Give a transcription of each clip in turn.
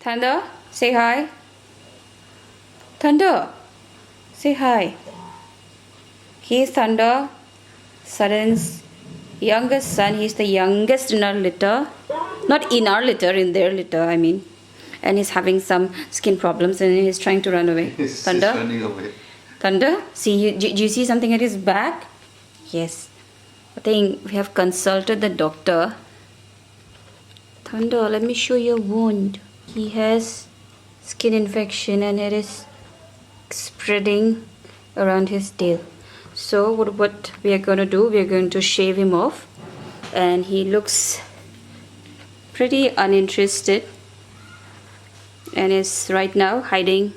Thunder, say hi. Thunder, say hi. He's Thunder, Saran's youngest son. He's the youngest in our litter. Not in our litter, in their litter, I mean. And he's having some skin problems and he's trying to run away. Thunder? He's running away. Thunder? See, do you see something at his back? Yes. I think we have consulted the doctor. Thunder, let me show you a wound. He has skin infection and it is spreading around his tail. So what we are going to do, we are going to shave him off. And he looks pretty uninterested and is right now hiding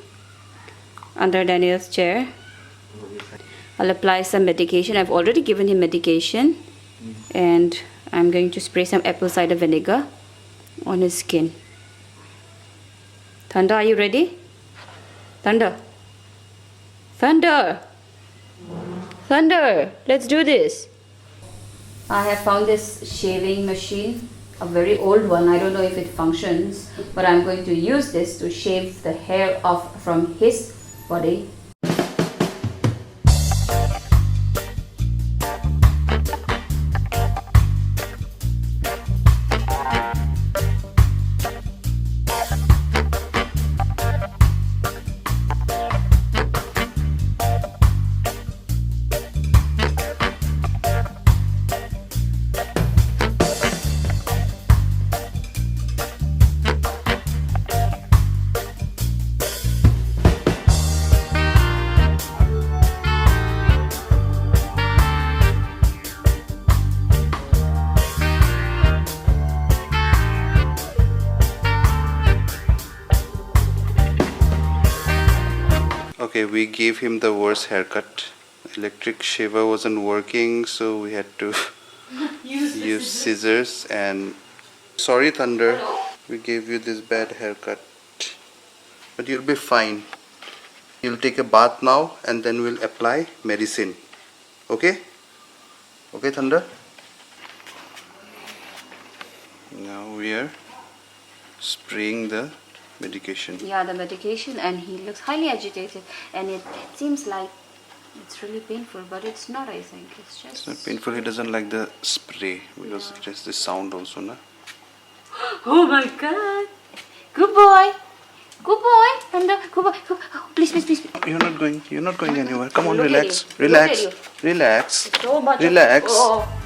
under Daniel's chair. I'll apply some medication. I've already given him medication and I'm going to spray some apple cider vinegar on his skin. Thunder, are you ready? Thunder. Thunder. Thunder, let's do this. I have found this shaving machine, a very old one. I don't know if it functions, but I'm going to use this to shave the hair off from his body. Okay, we gave him the worst haircut. Electric shaver wasn't working, so we had to use scissors. And sorry, Thunder, we gave you this bad haircut, but you'll be fine. You'll take a bath now, and then we'll apply medicine. Okay? Okay, Thunder. Now we are spraying the medication. Yeah, the medication, and he looks highly agitated and it seems like it's really painful, but it's not, I think. It's just... It's not painful. He doesn't like the spray because it has this sound also, na? Oh my god! Good boy! Good boy! Thunder, good boy! Oh, please, please, please. You're not going anywhere. Come on, Look at relax. you. Look at Relax. you. Relax. So much. Relax. Oh.